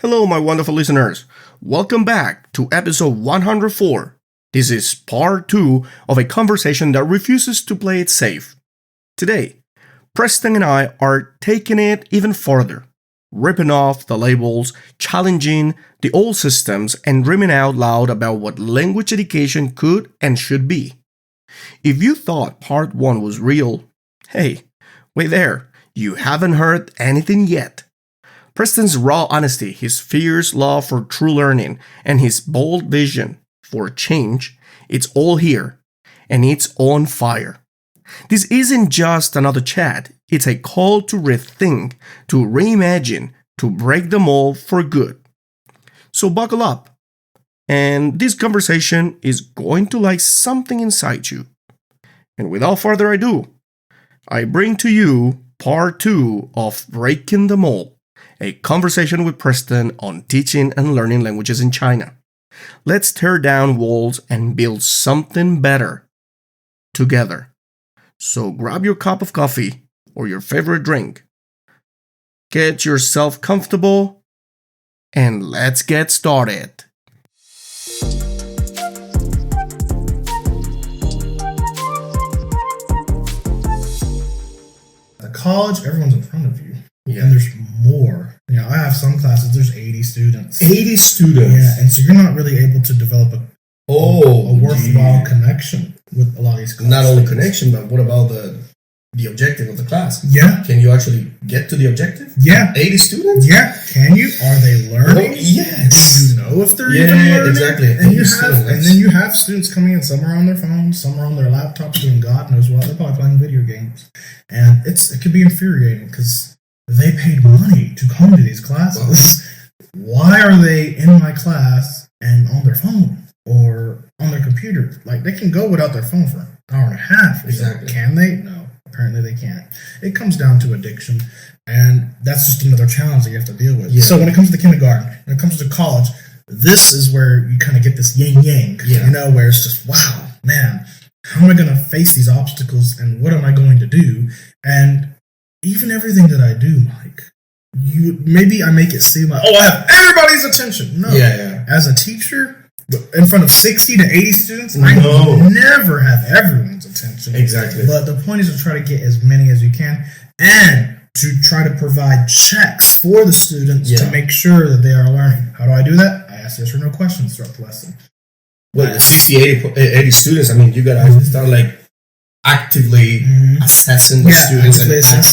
Hello, my wonderful listeners. Welcome back to episode 104. This is part 2 of a conversation that refuses to play it safe. Today, Preston and I are taking it even further, ripping off the labels, challenging the old systems, and dreaming out loud about what language education could and should be. If you thought part 1 was real, hey, wait there, you haven't heard anything yet. Preston's raw honesty, his fierce love for true learning, and his bold vision for change, it's all here, and it's on fire. This isn't just another chat, it's a call to rethink, to reimagine, to break the mold for good. So buckle up, and this conversation is going to light something inside you. And without further ado, I bring to you part 2 of Breaking the Mold. A conversation with Preston on teaching and learning languages in China. Let's tear down walls and build something better together. So grab your cup of coffee or your favorite drink. Get yourself comfortable and let's get started. At college, everyone's in front of you. Yeah. And there's more. I have some classes, there's 80 students. 80 students? Yeah, and so you're not really able to develop a worthwhile connection with a lot of these classes. Not only connection, but what about the objective of the class? Yeah. Can you actually get to the objective? Yeah. 80 students? Yeah. Can you? Are they learning? Oh, yes. Do you know if they're even learning? Exactly. And then you have students coming in, some are on their phones, some are on their laptops doing God knows what. They're probably playing video games. And it could be infuriating because they paid money to come to these classes. Why are they in my class and on their phone or on their computer? Like, they can go without their phone for an hour and a half. Exactly. So can they? No, apparently they can't. It comes down to addiction, and that's just another challenge that you have to deal with. Yeah. So when it comes to kindergarten, when it comes to college, this is where you kind of get this yin-yang, where it's just, wow, man, how am I going to face these obstacles and what am I going to do? And even everything that I do, Mike, maybe I make it seem like, I have everybody's attention. No. Yeah. As a teacher, in front of 60 to 80 students, No. I never have everyone's attention. Exactly. But the point is to try to get as many as you can and to try to provide checks for the students to make sure that they are learning. How do I do that? I ask yes or no questions throughout the lesson. Well, 60, 80 students, I mean, you got to start actively assessing the students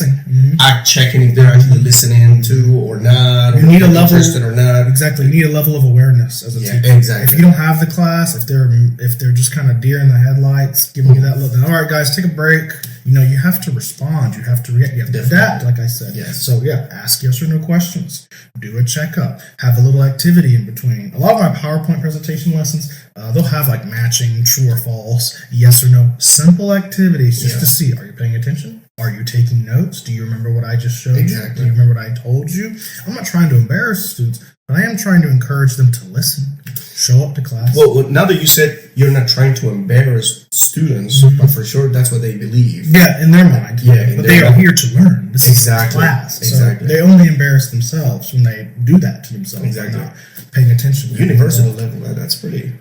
and checking if they're actually listening to or not. You need a level interested or not. Exactly. You need a level of awareness as a teacher. Exactly. If you don't have the class, if they're just kind of deer in the headlights, giving you that look, then all right, guys, take a break. You have to respond. You have to react. You have to adapt, like I said. Yes. So ask yes or no questions. Do a checkup. Have a little activity in between. A lot of my PowerPoint presentation lessons, they'll have matching true or false, yes or no, simple activities just to see, are you paying attention? Are you taking notes? Do you remember what I just showed you? Do you remember what I told you? I'm not trying to embarrass students, but I am trying to encourage them to listen, show up to class. Well, now that you said you're not trying to embarrass students, but for sure that's what they believe. Yeah, in their mind. Yeah, but they are here to learn. This is class. Exactly. So they only embarrass themselves when they do that to themselves. Exactly. Not paying attention. University level, that's pretty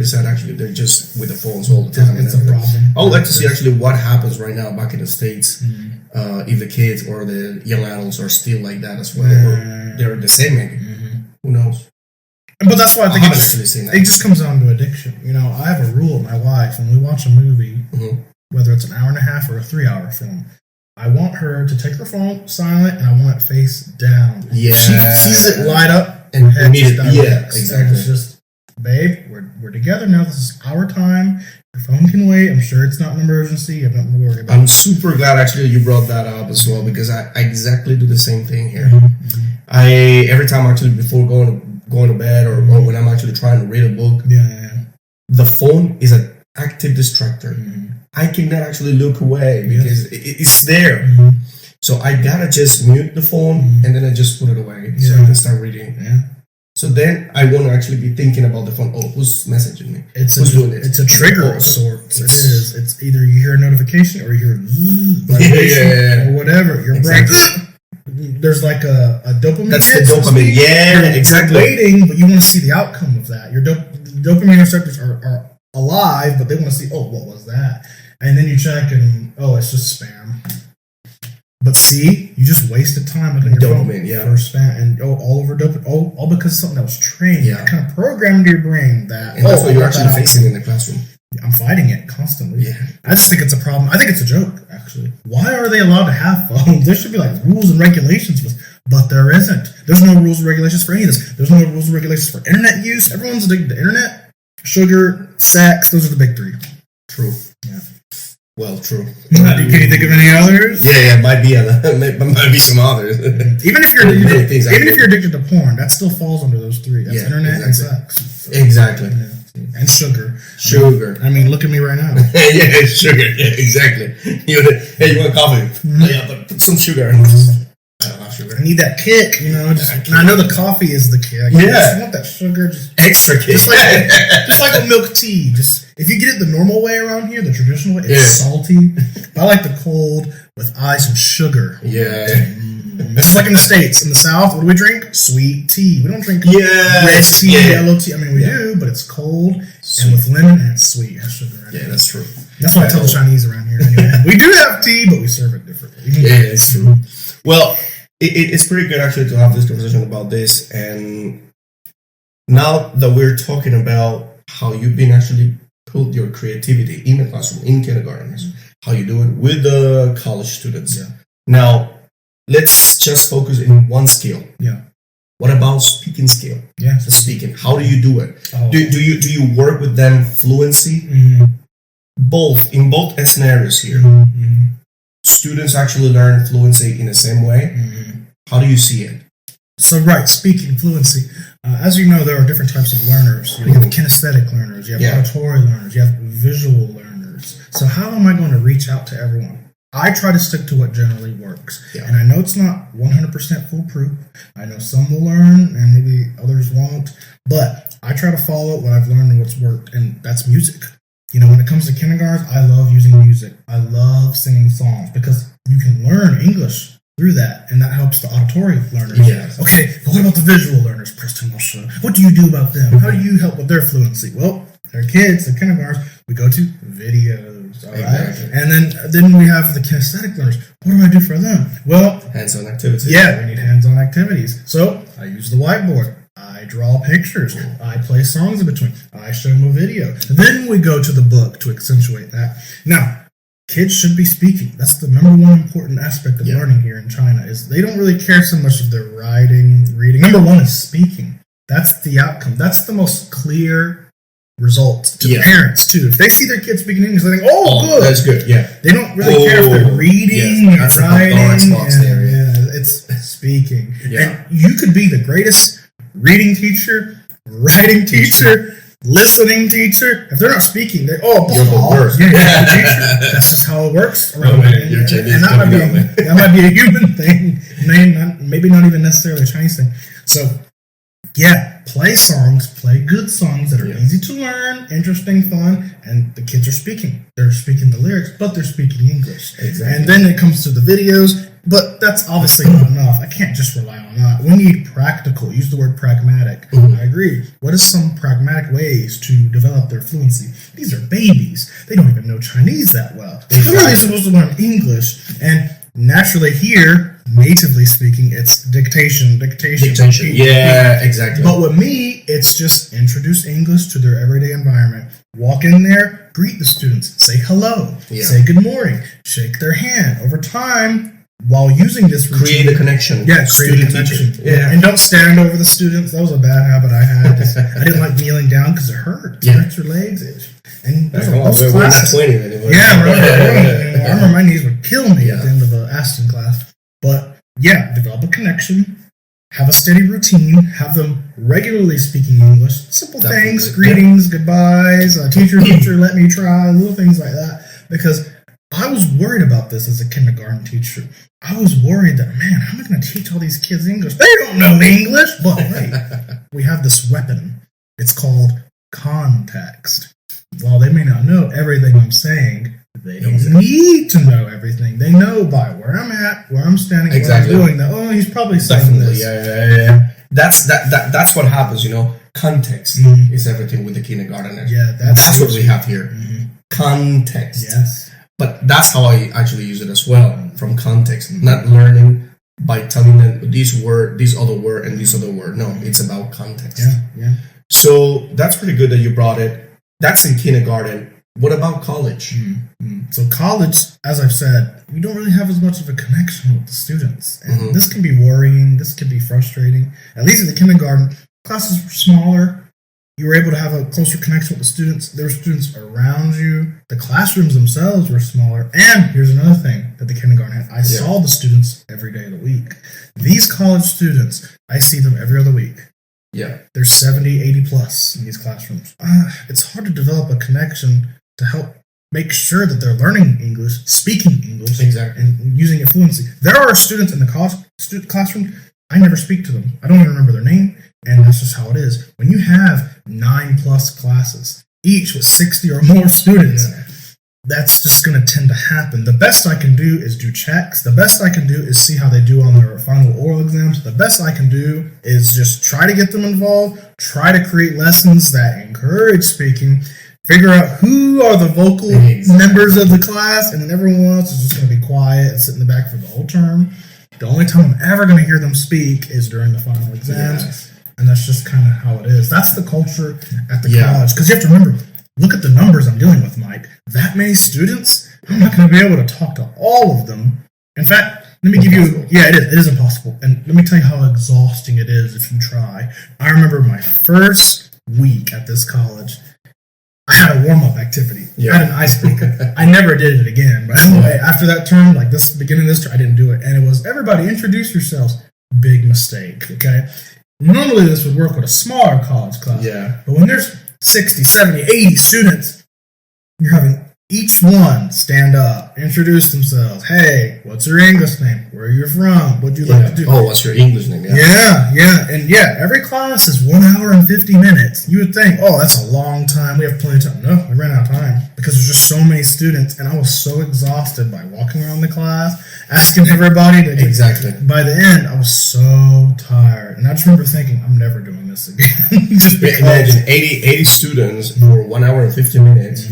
sad actually. They're just with the phones all the time. It's a problem. I would like to see actually what happens right now back in the States, if the kids or the young adults are still like that as well, or they're the same maybe. Who knows? But that's why I think it just comes down to addiction. I have a rule with my wife when we watch a movie, whether it's an hour and a half or a 3-hour film. I want her to take her phone silent and I want it face down. Yeah. If she sees it light up and immediately, exactly. It's just, babe, we're together now. This is our time. Your phone can wait. I'm sure it's not an emergency. You have nothing to worry about. I'm super glad actually you brought that up as well because I exactly do the same thing here. Every time actually before going to bed or when I'm actually trying to read a book, the phone is an active distractor. I cannot actually look away because it's there. So I gotta just mute the phone and then I just put it away so I can start reading. So then I want to actually be thinking about the phone. Oh, who's messaging me? Who's doing this? It's a trigger of sorts. It is. It's either you hear a notification or you hear or whatever. Your brain there's like a dopamine. That's the dopamine. Yeah, exactly. You're waiting, but you want to see the outcome of that. Your dopamine receptors are alive, but they want to see, what was that? And then you check and, it's just spam. But see, you just wasted time looking at your phone for spam and all over dopamine, all because of something that was trained. Yeah. Kind of programmed your brain that. And that's what you're actually fixing in the classroom. I'm fighting it constantly. Yeah. I just think it's a problem. I think it's a joke, actually. Why are they allowed to have phones? There should be like rules and regulations, but there isn't. There's no rules and regulations for any of this. There's no rules and regulations for internet use. Everyone's addicted to internet, sugar, sex. Those are the big three. True. Yeah. Well, true. Can you think of any others? Yeah, might be some others. Even if you're addicted to porn, that still falls under those three. That's internet and sex. So, exactly. Yeah. And sugar. I mean, look at me right now. Yeah, sugar. Yeah, exactly. You want coffee? Mm-hmm. Yeah, put some sugar. I don't have sugar. I need that kick, I know the coffee is the kick. I just want that sugar, just extra kick. Just like a milk tea. Just if you get it the normal way around here, the traditional way, it's salty. But I like the cold with ice and sugar. Yeah. Just like in the States. In the South, what do we drink? Sweet tea. We don't drink red tea, yellow tea. I mean, we do, but it's cold and with lemon and it's sweet. It has sugar in it. Yeah, that's true. That's what I tell the Chinese around here. Anyway. We do have tea, but we serve it differently. Yeah, it's true. Well, it's pretty good actually to have this conversation about this. And now that we're talking about how you've been actually put your creativity in the classroom, in kindergarten, how you do it with the college students. Yeah. Now, let's just focus in one skill. Yeah. What about speaking skill? Yeah. So speaking, how do you do it? Oh. Do you work with them fluency? Mm-hmm. In both scenarios here. Mm-hmm. Students actually learn fluency in the same way. Mm-hmm. How do you see it? So, speaking fluency. As you know, there are different types of learners. You have kinesthetic learners, you have auditory learners, you have visual learners. So how am I going to reach out to everyone? I try to stick to what generally works. Yeah. And I know it's not 100% foolproof. I know some will learn and maybe others won't. But I try to follow what I've learned and what's worked, and that's music. When it comes to kindergarten, I love using music. I love singing songs because you can learn English through that, and that helps the auditory learners. Yes. Okay, but what about the visual learners, Preston? What do you do about them? How do you help with their fluency? Well, they're kids, they're kindergartens. We go to videos, all right? Exactly. And then we have the kinesthetic learners. What do I do for them? Well, hands-on activities. Yeah, we need hands-on activities. So I use the whiteboard. I draw pictures. I play songs in between. I show them a video. Then we go to the book to accentuate that. Now, kids should be speaking. That's the number one important aspect of learning here in China is they don't really care so much if they're writing, reading. Number one is speaking. That's the outcome. That's the most clear result to the parents, too. If they see their kids speaking English, they think, good. That's good, yeah. They don't really care if they're reading or writing. It's speaking. Yeah. And you could be the greatest reading teacher, writing teacher, listening teacher. If they're not speaking, you're the worst. That's just how it works. And that might be a human thing, maybe not even necessarily a Chinese thing. So, play songs, play good songs that are easy to learn, interesting, fun, and the kids are speaking. They're speaking the lyrics, but they're speaking English. Exactly. And then it comes to the videos, but that's obviously not enough. I can't just rely on that. We need practical. Use the word pragmatic. I agree. What are some pragmatic ways to develop their fluency? These are babies. They don't even know Chinese that well. How are they supposed to learn English? And naturally here, natively speaking, it's dictation. Yeah, exactly. But with me, it's just introduce English to their everyday environment. Walk in there, greet the students, say hello, say good morning, shake their hand. Over time, while using this routine, create a connection. Yeah, create a connection. Yeah. And don't stand over the students. That was a bad habit I had. I didn't like kneeling down because it hurt. It hurts your legs. And we're not 20 anymore. Yeah, right. I remember my knees would kill me at the end of an Aston class. But develop a connection. Have a steady routine. Have them regularly speaking English. Simple things, greetings, goodbyes, teacher, let me try, little things like that. Because I was worried about this as a kindergarten teacher. I was worried that, how am I going to teach all these kids English? They don't know English. But wait, we have this weapon. It's called context. While they may not know everything I'm saying, They don't need to know everything. They know by where I'm at, where I'm standing, exactly. what I'm doing. That, oh, he's probably saying this. Yeah. That's what happens, you know. Context is everything with the kindergartner. Yeah, that's what we have here. Context. Yes. But that's how I actually use it as well, from context. Not learning by telling them this other word, and this other word. No, it's about context. Yeah. So that's pretty good that you brought it. That's in kindergarten. What about college? So college, as I've said, we don't really have as much of a connection with the students. And this can be worrying. This can be frustrating. At least in the kindergarten, classes were smaller. You were able to have a closer connection with the students. There were students around you. The classrooms themselves were smaller. And here's another thing that the kindergarten had. I saw the students every day of the week. These college students, I see them every other week. Yeah. There's 70, 80 plus in these classrooms. It's hard to develop a connection to help make sure that they're learning English, speaking English, and using it fluency. There are students in the college classroom, I never speak to them. I don't even remember their name, and that's just how it is. When you have 9+ classes, each with 60 or more students, that's just going to tend to happen. The best I can do is do checks. The best I can do is see how they do on their final oral exams. The best I can do is just try to get them involved, try to create lessons that encourage speaking, figure out who are the vocal members of the class, and then everyone else is just going to be quiet and sit in the back for the whole term. The only time I'm ever going to hear them speak is during the final exams, and that's just kind of how it is. That's the culture at the college. Because you have to remember, look at the numbers I'm dealing with, Mike. That many students, I'm not going to be able to talk to all of them. In fact, let me give you, it is impossible. And let me tell you how exhausting it is if you try. I remember my first week at this college, I had a warm-up activity. I had an icebreaker. I never did it again. By the way, after that term, like this beginning of this term, I didn't do it. And it was, everybody introduce yourselves. Big mistake, okay? Normally this would work with a smaller college class. But when there's 60, 70, 80 students, you're having each one stand up, introduce themselves. Hey, what's your English name? Where are you from? What do you like to do? Oh, what's your English name? And every class is 1 hour and 50 minutes. You would think, oh, that's a long time. We have plenty of time. No, we ran out of time because there's just so many students, and I was so exhausted by walking around the class, asking everybody to By the end, I was so tired, and I just remember thinking, I'm never doing this again. Just imagine 80 students for 1 hour and 50 minutes.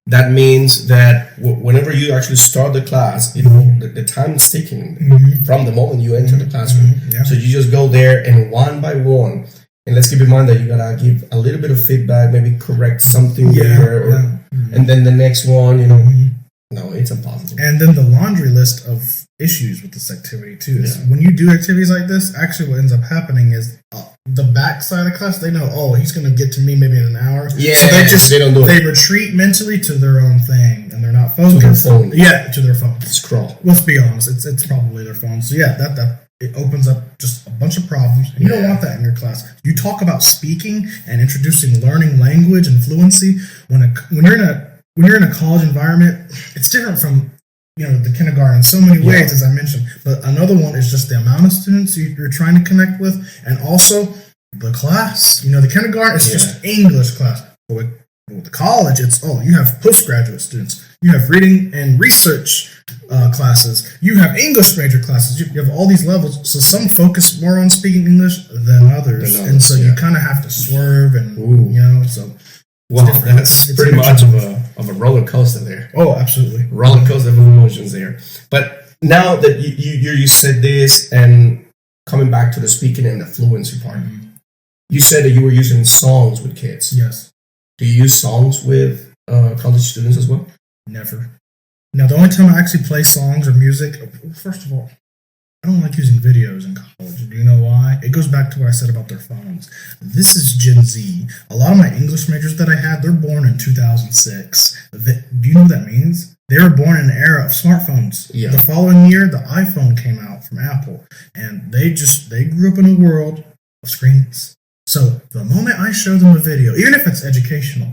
That means that whenever you actually start the class, you know, the time is ticking from the moment you enter the classroom. So you just go there, and one by one, and let's keep in mind that you gotta give a little bit of feedback, maybe correct something there, and then the next one, you know. No, it's impossible. And then the laundry list of issues with this activity too is when you do activities like this, actually what ends up happening is the back side of the class, they know, oh, he's going to get to me maybe in an hour. So they don't do it. They retreat mentally to their own thing, and they're not focused. To their phone. To their phone. Scroll. Let's be honest, it's probably their phone. So that it opens up just a bunch of problems. You don't want that in your class. You talk about speaking and introducing learning language and fluency when you're in a college environment. It's different from the kindergarten in so many ways, as I mentioned. But another one is just the amount of students you're trying to connect with, and also the class. The kindergarten is just English class. But with the college, it's you have postgraduate students, you have reading and research classes, you have English major classes. You have all these levels. So some focus more on speaking English than others, and so you kind of have to swerve, and so. Well, that's pretty much of a roller coaster there. Oh, absolutely. Roller coaster of emotions there. But now that you said this, and coming back to the speaking and the fluency part, you said that you were using songs with kids. Yes. Do you use songs with college students as well? Never. Now, the only time I actually play songs or music, first of all, I don't like using videos in college. Do you know why? It goes back to what I said about their phones. This is Gen Z. A lot of my English majors that I had, they're born in 2006. Do you know what that means? They were born in an era of smartphones. Yeah. The following year, the iPhone came out from Apple. And they grew up in a world of screens. So the moment I show them a video, even if it's educational,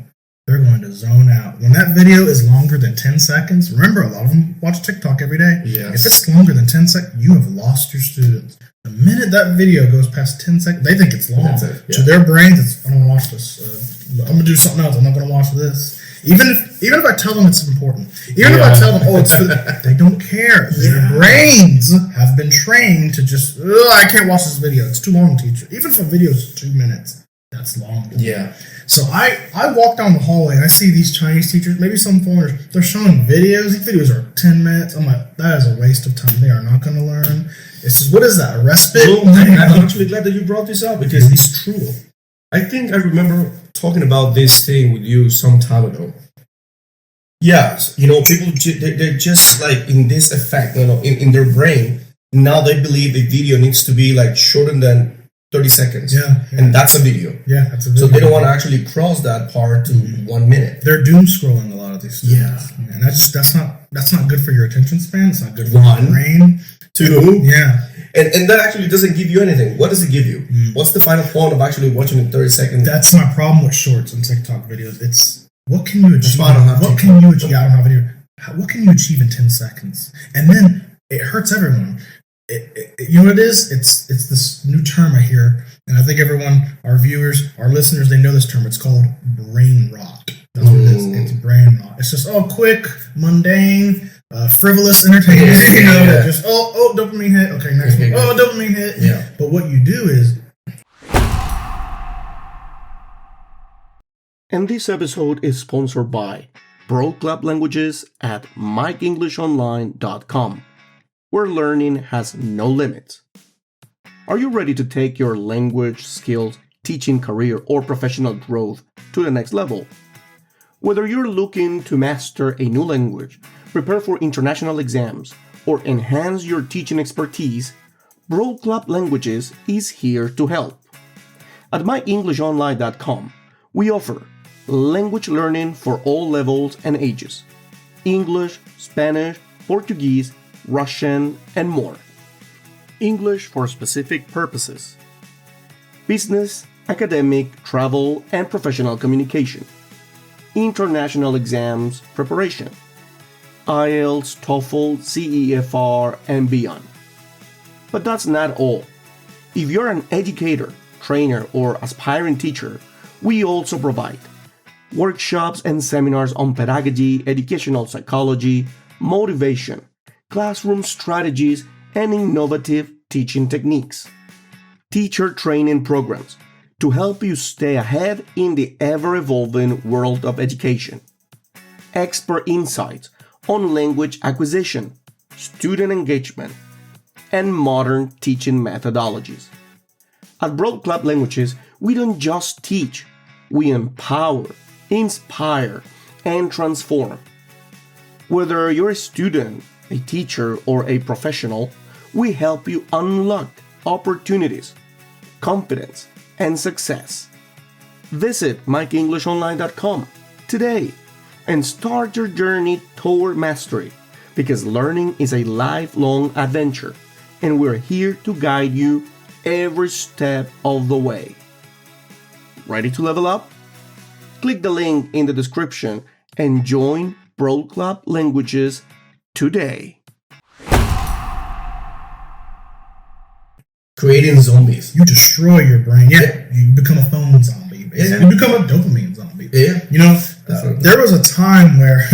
they're going to zone out. When that video is longer than 10 seconds, remember, a lot of them watch TikTok every day. Yes. If it's longer than 10 seconds, you have lost your students. The minute that video goes past 10 seconds, they think it's long. To their brains, I don't want to watch this. I'm going to do something else. I'm not going to watch this. Even if I tell them it's important, even if I tell them, it's for they don't care. Their brains have been trained to just, I can't watch this video. It's too long, teacher. Even if a video is 2 minutes, that's long. Yeah. So I walk down the hallway and I see these Chinese teachers, maybe some foreigners, they're showing videos. These videos are 10 minutes. I'm like, that is a waste of time. They are not going to learn. It's just, what is that, a respite? Well, I'm actually glad that you brought this up because it's true. I think I remember talking about this thing with you some time ago. Yes, people, they're just like in this effect, in their brain. Now they believe the video needs to be like shorter than 30 seconds. Yeah. And that's a video. Yeah, that's a video. So they don't want to actually cross that part to 1 minute. They're doom scrolling a lot of these students. Yeah. And that's not good for your attention span. It's not good for your brain. 2. Yeah. And that actually doesn't give you anything. What does it give you? What's the final point of actually watching in 30 seconds? That's my problem with shorts and TikTok videos. It's, what can you achieve? I don't have what can you achieve? I don't have video. What can you achieve in 10 seconds? And then it hurts everyone. You know what it is? It's this new term I hear, and I think everyone, our viewers, our listeners, they know this term. It's called brain rot. That's what it is. It's brain rot. It's just quick, mundane, frivolous entertainment. Just dopamine hit. Okay, next one. Dopamine hit. Yeah. But what you do is. And this episode is sponsored by Broke Club Languages at MikeEnglishOnline.com, where learning has no limits. Are you ready to take your language skills, teaching career, or professional growth to the next level? Whether you're looking to master a new language, prepare for international exams, or enhance your teaching expertise, Broke Club Languages is here to help. At MikeEnglishOnline.com, we offer language learning for all levels and ages: English, Spanish, Portuguese, Russian, and more. English for specific purposes: business, academic, travel, and professional communication. International exams preparation: IELTS, TOEFL, CEFR, and beyond. But that's not all. If you're an educator, trainer, or aspiring teacher, we also provide workshops and seminars on pedagogy, educational psychology, motivation, classroom strategies, and innovative teaching techniques. Teacher training programs to help you stay ahead in the ever-evolving world of education. Expert insights on language acquisition, student engagement, and modern teaching methodologies. At Broad Club Languages, we don't just teach, we empower, inspire, and transform. Whether you're a student, a teacher, or a professional, we help you unlock opportunities, confidence, and success. Visit MikeEnglishOnline.com today and start your journey toward mastery, because learning is a lifelong adventure, and we're here to guide you every step of the way. Ready to level up? Click the link in the description and join Broad Club Languages today. Creating zombies. You destroy your brain. Yeah, you become a phone zombie. Basically. You become a dopamine zombie. Yeah. There was a time where,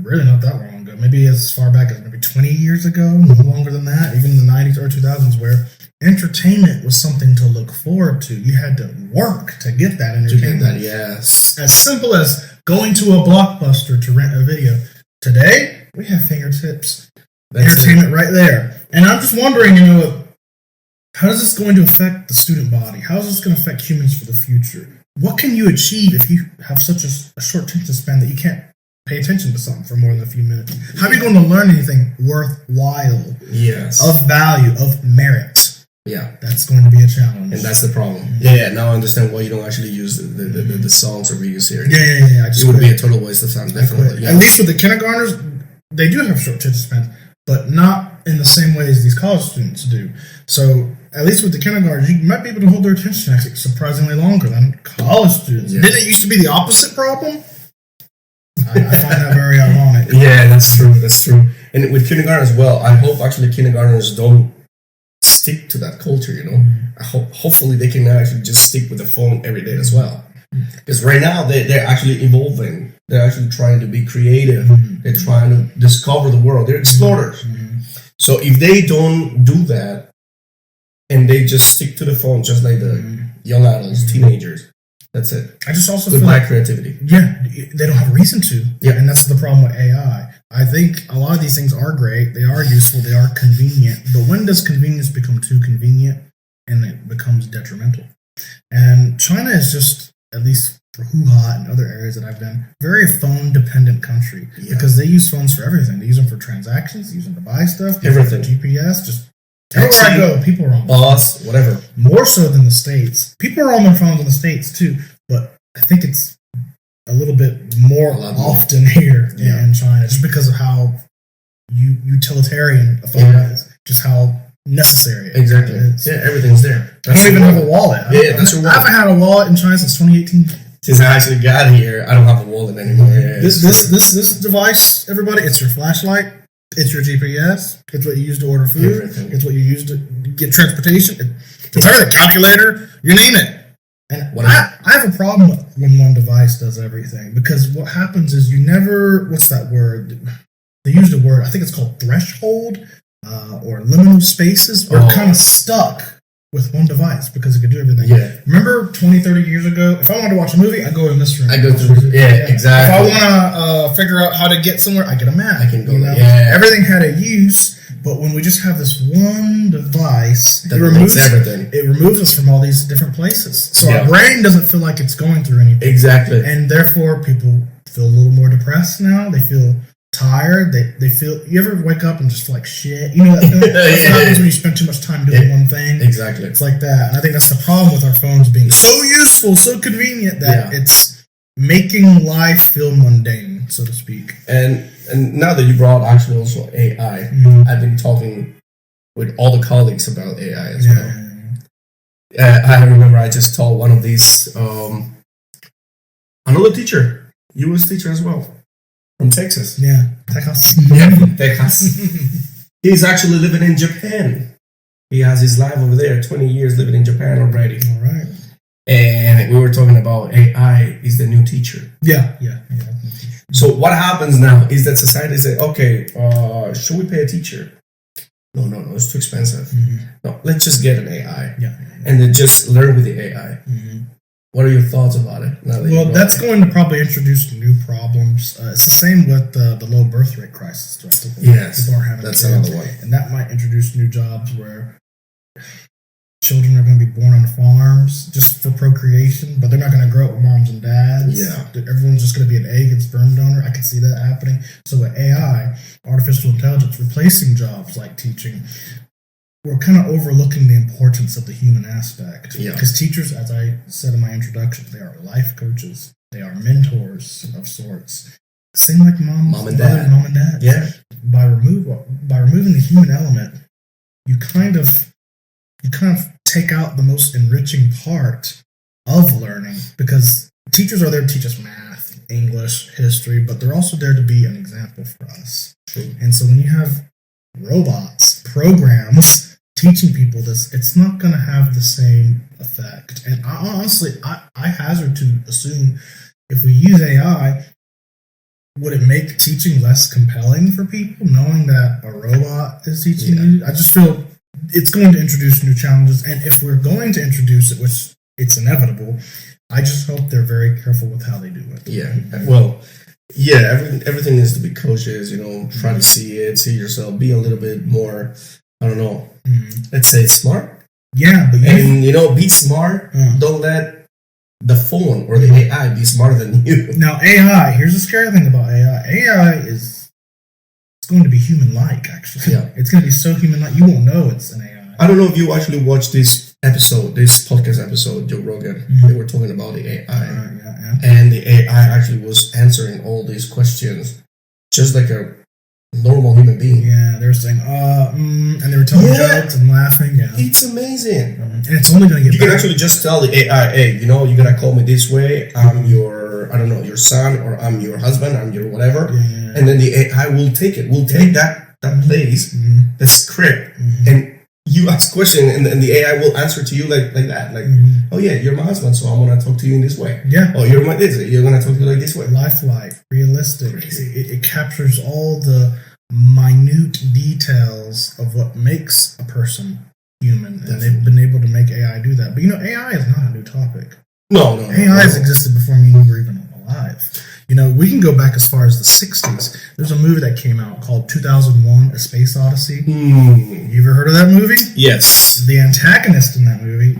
really not that long ago, maybe as far back as maybe 20 years ago, no longer than that, even in the 90s or 2000s, where entertainment was something to look forward to. You had to work to get that entertainment. To get that, yes. As simple as going to a Blockbuster to rent a video. Today, we have fingertips. Entertainment right there. And I'm just wondering, how is this going to affect the student body? How is this going to affect humans for the future? What can you achieve if you have such a short attention span that you can't pay attention to something for more than a few minutes? How are you going to learn anything worthwhile? Yes. Of value, of merit? Yeah. That's going to be a challenge. And that's the problem. Yeah, now I understand why you don't actually use the songs or videos here. Yeah. It would be a total waste of time, definitely. Yeah. At least with the kindergartners, they do have short attention spans, but not in the same way as these college students do. So at least with the kindergartners, you might be able to hold their attention actually surprisingly longer than college students. Yeah. Didn't it used to be the opposite problem? I find that very ironic. Yeah, that's true. And with kindergarten as well, I hope actually kindergartners don't stick to that culture, Hopefully they can actually just stick with the phone every day as well. Because right now they're actually evolving They're actually trying to be creative. They're trying to discover the world. They're explorers. So if they don't do that, and they just stick to the phone, just like the young adults, teenagers, that's it. I just also Goodbye feel like creativity. Yeah, they don't have a reason to. Yeah. And that's the problem with AI. I think a lot of these things are great. They are useful. They are convenient. But when does convenience become too convenient and it becomes detrimental? And China is just, at least for Wuhan and other areas that I've been, very phone-dependent country because they use phones for everything. They use them for transactions, they use them to buy stuff, everything. GPS, just everywhere I go, people are on boss, whatever. More so than the States. People are on their phones in the States too, but I think it's a little bit more often here in China, just because of how utilitarian a phone is, just how necessary it is. Yeah, everything's there. I don't even have a wallet. I haven't had a wallet in China since 2018. Since I actually got here, I don't have a wallet anymore. Yeah, this device, everybody, it's your flashlight. It's your GPS. It's what you use to order food. Everything. It's what you use to get transportation. It's everything. Calculator. You name it. And I have a problem when one device does everything, because what happens is you never. What's that word? They used a word. I think it's called threshold or liminal spaces. We're kind of stuck with one device because it could do everything. Yeah. Remember 20, 30 years ago, if I wanted to watch a movie, I go in this room. I go through. Yeah, exactly. If I want to figure out how to get somewhere, I get a map. I can go. Everything had a use, but when we just have this one device, it removes everything. It removes us from all these different places. So our brain doesn't feel like it's going through anything. Exactly. And therefore, people feel a little more depressed now. They feel tired. They feel. You ever wake up and just feel like shit? You know that feeling? That's what happens when you spend too much time doing one thing. Exactly. It's like that. And I think that's the problem with our phones being so useful, so convenient that it's making life feel mundane, so to speak. And now that you brought actually also AI, I've been talking with all the colleagues about AI as well. I remember I just told one of these, another teacher, US teacher as well, from Texas. Yeah, Texas. From Texas. He's actually living in Japan. He has his life over there, 20 years living in Japan already. All right. And we were talking about AI is the new teacher. Yeah. So what happens now is that society says, okay, should we pay a teacher? No, it's too expensive. No, let's just get an AI. And then just learn with the AI. What are your thoughts about it? Well, that's going to probably introduce new problems. It's the same with the low birth rate crisis. Yes, people aren't having that's kids, another one. And that might introduce new jobs where children are going to be born on farms just for procreation, but they're not going to grow up with moms and dads. Yeah. Everyone's just going to be an egg and sperm donor. I can see that happening. So with AI, artificial intelligence, replacing jobs like teaching, we're kind of overlooking the importance of the human aspect. Yeah. Because teachers, as I said in my introduction, they are life coaches. They are mentors of sorts. Same like mom and dad. Yeah. By removing the human element, you kind of take out the most enriching part of learning, because teachers are there to teach us math, English, history, but they're also there to be an example for us. And so when you have robots, programs teaching people this, it's not going to have the same effect. And I hazard to assume if we use AI, would it make teaching less compelling for people knowing that a robot is teaching you? I just feel it's going to introduce new challenges, and if we're going to introduce it, which it's inevitable, I just hope they're very careful with how they do it. Yeah, well, everything needs to be cautious, try to see yourself, be a little bit more, I don't know, let's say smart. Yeah, but be smart. Don't let the phone or the AI be smarter than you. Now, AI, here's the scary thing about AI. AI is going to be human-like, actually. Yeah. It's going to be so human-like, you won't know it's an AI. I don't know if you actually watched this podcast episode, Joe Rogan. They were talking about the AI. And the AI actually was answering all these questions just like a normal human being. Yeah, they were saying, and they were telling jokes and laughing. Yeah. It's amazing. And it's only going to get better. You can actually just tell the AI, hey, you're going to call me this way. I'm your, your son, or I'm your husband, I'm your whatever. And then the AI will take it. We'll take that place, the script, and you ask question and the AI will answer to you like that. Like, oh yeah, you're my husband, so I'm gonna talk to you in this way. Yeah. Oh, you're gonna talk to you like this way. Lifelike, realistic. It captures all the minute details of what makes a person human, and they've been able to make AI do that. But AI is not a new topic. No. AI has existed before me and you were even alive. We can go back as far as the 60s. There's a movie that came out called 2001: A Space Odyssey. You ever heard of that movie? Yes. The antagonist in that movie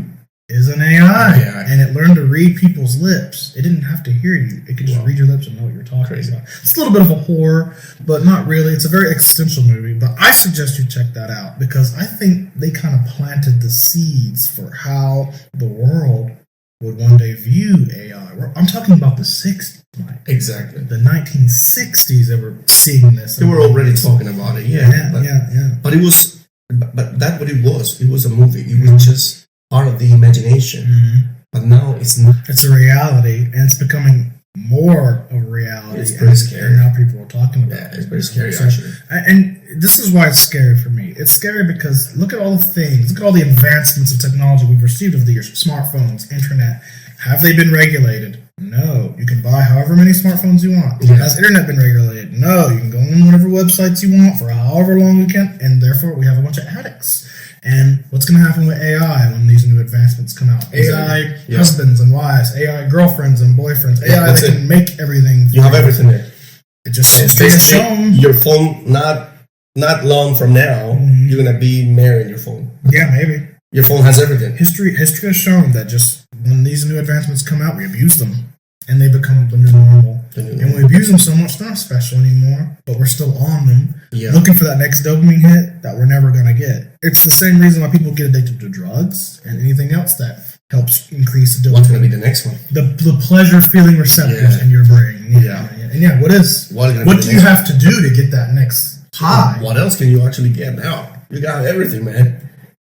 is an AI, and it learned to read people's lips. It didn't have to hear you. It could just read your lips and know what you're talking about. It's a little bit of a horror, but not really. It's a very existential movie, but I suggest you check that out because I think they kind of planted the seeds for how the world would one day view AI. I'm talking about the 60s. Exactly. The 1960s, they were seeing this. They were already talking about it. Yeah. But it was, but that's what it was. It was a movie. It was just part of the imagination. But now it's not. It's a reality, and it's becoming more of a reality. It's pretty scary. And now people are talking about it. Yeah, it's pretty scary, actually. And this is why it's scary for me. It's scary because look at all the things, look at all the advancements of technology we've received over the years. Smartphones, internet. Have they been regulated? No. You can buy however many smartphones you want. Has internet been regulated? No. You can go on whatever websites you want for however long you can, and therefore we have a bunch of addicts. And what's going to happen with AI when these new advancements come out? AI husbands and wives, AI girlfriends and boyfriends, AI that can make everything. You have everything there. It just has shown. Your phone, not long from now, you're going to be marrying your phone. Yeah, maybe. Your phone has everything. History has shown that just when these new advancements come out, we abuse them. And they become the new normal. And we abuse them so much, they're not special anymore, but we're still on them, looking for that next dopamine hit that we're never going to get. It's the same reason why people get addicted to drugs and anything else that helps increase the dopamine. What's going to be the next one? The pleasure-feeling receptors in your brain. And what do you have to do to get that next high? What else can you actually get now? You got everything, man.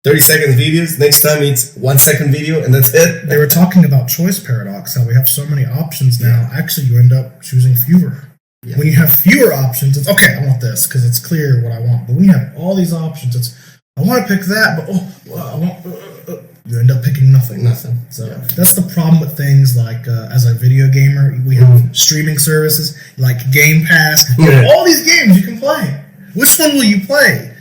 30 seconds videos, next time it's 1 second video, and that's it. They were talking about choice paradox, how we have so many options now. Actually, you end up choosing fewer. When you have fewer options, it's, okay, I want this, because it's clear what I want. But when you have all these options, it's, I want to pick that, but I want... you end up picking nothing. So that's the problem with things like, as a video gamer, we have streaming services, like Game Pass. You have all these games you can play. Which one will you play?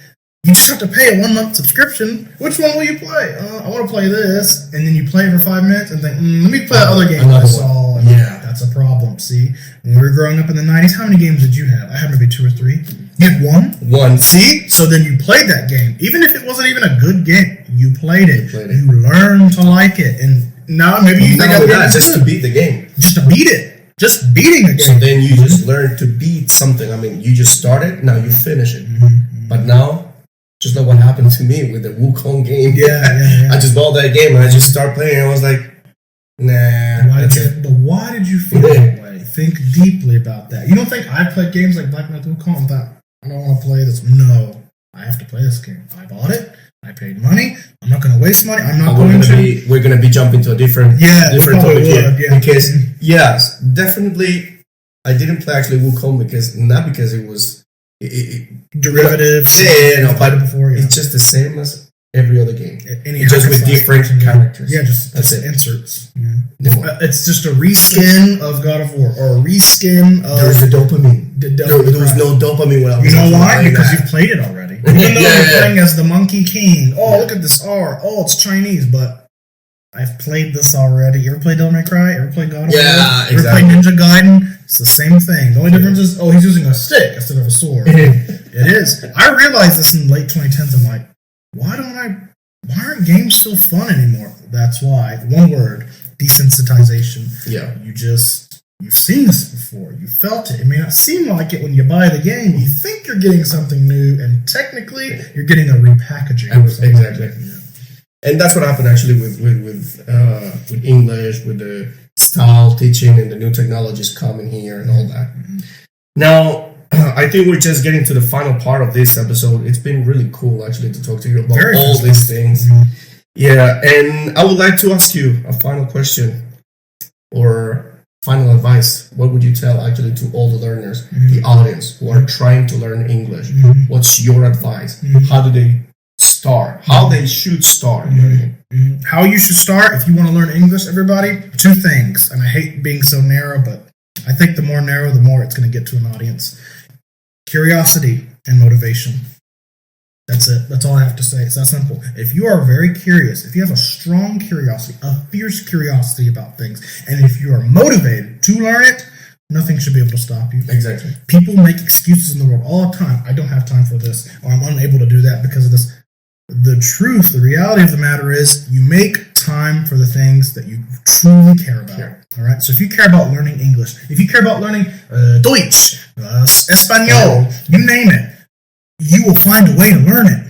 You just have to pay a 1 month subscription. Which one will you play? I want to play this. And then you play it for 5 minutes and think, let me play that other game I saw. That's a problem. See, when we were growing up in the 90s, how many games did you have? I had maybe 2 or 3. You had one? One. See? So then you played that game. Even if it wasn't even a good game, you played it. You learned to like it. And now maybe you think just to beat the game. Just to beat it. Just beating the game. So then you just learn to beat something. I mean, you just started, now you finish it. But now... just like what happened to me with the Wukong game. I just bought that game and I just started playing and I was like, nah. But why did you feel that way? Think deeply about that. You don't think I played games like Black Myth Wukong and thought, I don't want to play this. No, I have to play this game. I bought it. I paid money. I'm not going to waste money. I'm not going to. We're going to be jumping to a different topic here. Because, yes, definitely, I didn't play actually Wukong not because it was derivative. It's just the same as every other game. Just with different characters. That's it. Inserts. It's just a reskin of God of War or a reskin of. There's the dopamine. There was no dopamine when I was. You know why? Because you've played it already. Even though you're playing as the Monkey King. Oh, look at this R. Oh, it's Chinese, but I've played this already. You ever played Devil May Cry? Ever played God of War? Exactly. Ever played Ninja Gaiden? It's the same thing. The only difference is, he's using a stick instead of a sword. It is. I realized this in the late 2010s. I'm like, why aren't games so fun anymore? That's why. One word, desensitization. You've seen this before. You felt it. It may not seem like it when you buy the game. You think you're getting something new, and technically, you're getting a repackaging. Exactly. And that's what happened actually with English, with the style teaching and the new technologies coming here and all that. Now, I think we're just getting to the final part of this episode. It's been really cool actually to talk to you about all these things. And I would like to ask you a final question or final advice. What would you tell actually to all the learners, the audience who are trying to learn English? What's your advice? How do they start, how they should start. How you should start if you want to learn English, everybody? 2 things. And I hate being so narrow, but I think the more narrow, the more it's going to get to an audience. Curiosity and motivation. That's it. That's all I have to say. It's that simple. If you are very curious, if you have a strong curiosity, a fierce curiosity about things, and if you are motivated to learn it, nothing should be able to stop you. Exactly. People make excuses in the world all the time. I don't have time for this, or I'm unable to do that because of this. The truth, the reality of the matter is you make time for the things that you truly care about. All right. So if you care about learning English, if you care about learning Deutsch, Espanol, you name it, you will find a way to learn it.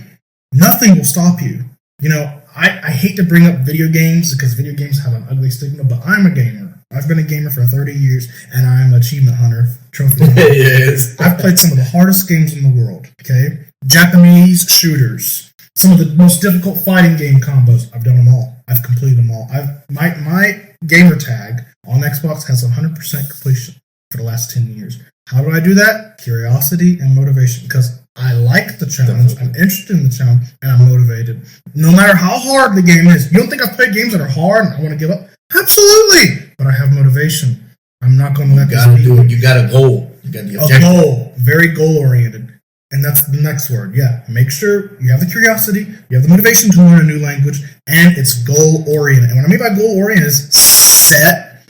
Nothing will stop you. You know, I hate to bring up video games because video games have an ugly stigma, but I'm a gamer. I've been a gamer for 30 years, and I'm an achievement hunter. Trophy. Yes. I've played some of the hardest games in the world. Okay, Japanese shooters. Some of the most difficult fighting game combos. I've done them all. I've completed them all. My gamer tag on Xbox has 100% completion for the last 10 years. How do I do that? Curiosity and motivation. Because I like the challenge. I'm interested in the challenge, and I'm motivated. No matter how hard the game is. You don't think I've played games that are hard and I want to give up? Absolutely. But I have motivation. I'm not going to let this be. You got a goal. You got the objective. A goal. Very goal-oriented. And that's the next word. Yeah. Make sure you have the curiosity, you have the motivation to learn a new language, and it's goal-oriented. And what I mean by goal-oriented is set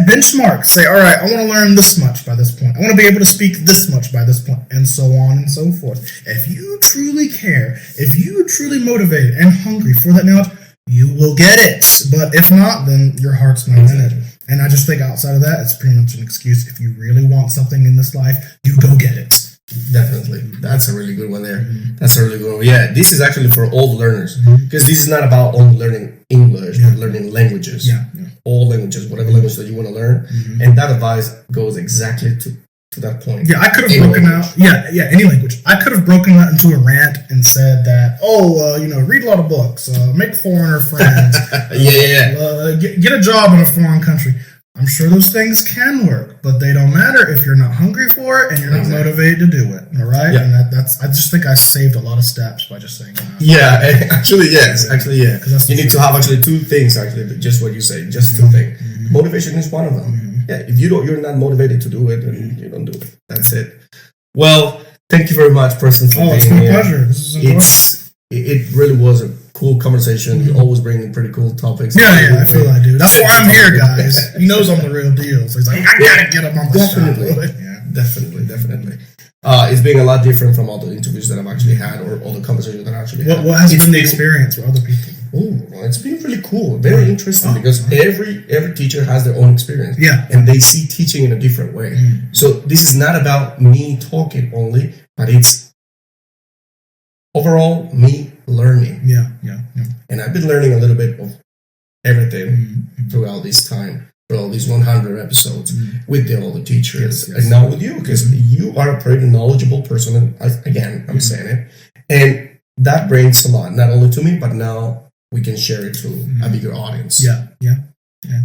benchmarks. Say, all right, I want to learn this much by this point. I want to be able to speak this much by this point, and so on and so forth. If you truly care, if you are truly motivated and hungry for that knowledge, you will get it. But if not, then your heart's not in it. And I just think outside of that, it's pretty much an excuse. If you really want something in this life, you go get it. Definitely. That's a really good one there. That's a really good one. Yeah, this is actually for all learners. Because this is not about only learning English, but learning languages. Yeah. All languages, whatever language that you want to learn. And that advice goes exactly to that point. Yeah, I could have broken out. Yeah, any language. I could have broken that into a rant and said that, read a lot of books, make foreigner friends, get a job in a foreign country. I'm sure those things can work, but they don't matter if you're not hungry for it and you're not motivated to do it. All right, and I just think I saved a lot of steps by just saying that. Yeah, actually, yes. You need to have actually 2 things. Actually, just what you say, just 2 things. Motivation is one of them. Yeah, if you're not motivated to do it, then you don't do it. That's it. Well, thank you very much, Preston, for being here. It's my pleasure. This is it really was a cool conversation. You always bring in pretty cool topics. Yeah, I feel I do. That's why I'm here, guys. He knows I'm the real deal. So he's like, I gotta get him on the show. Definitely. It's been a lot different from all the interviews that I've actually had or all the conversations that I actually had. What has been the experience with other people? Well, it's been really cool, very interesting because every teacher has their own experience. Yeah. And they see teaching in a different way. So this is not about me talking only, but it's overall me learning. Yeah. And I've been learning a little bit of everything throughout this time, throughout these 100 episodes with all the teachers, and now with you, because you are a pretty knowledgeable person. And I'm saying it, and that brings a lot, not only to me, but now we can share it to a bigger audience. Yeah.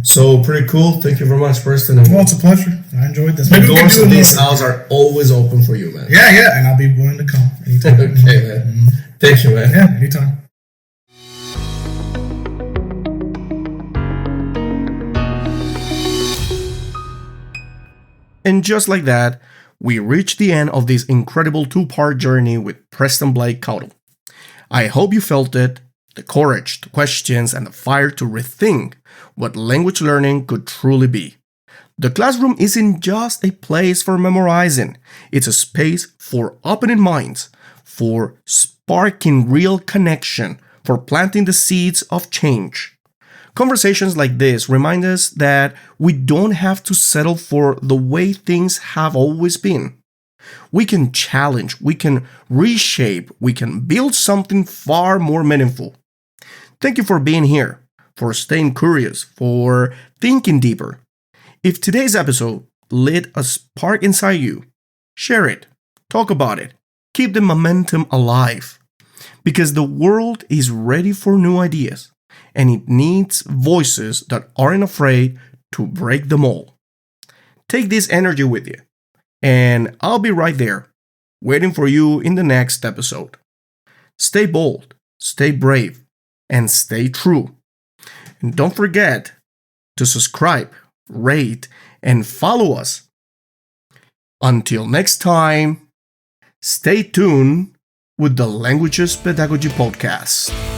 So pretty cool. Thank you very much, Preston. Well, it's a pleasure. I enjoyed this. The doors of this house are always open for you, man. Yeah, and I'll be willing to come anytime. Okay, man. Thank you, man. Yeah, anytime. And just like that, we reached the end of this incredible 2-part journey with Preston Blake Caudle. I hope you felt it, the courage, the questions, and the fire to rethink what language learning could truly be. The classroom isn't just a place for memorizing, it's a space for opening minds, for sparking real connection, for planting the seeds of change. Conversations like this remind us that we don't have to settle for the way things have always been. We can challenge, we can reshape, we can build something far more meaningful. Thank you for being here, for staying curious, for thinking deeper. If today's episode lit a spark inside you, share it, talk about it, keep the momentum alive. Because the world is ready for new ideas, and it needs voices that aren't afraid to break the mold. Take this energy with you, and I'll be right there, waiting for you in the next episode. Stay bold, stay brave, and stay true. And don't forget to subscribe, rate, and follow us. Until next time, stay tuned with the Languages Pedagogy Podcast.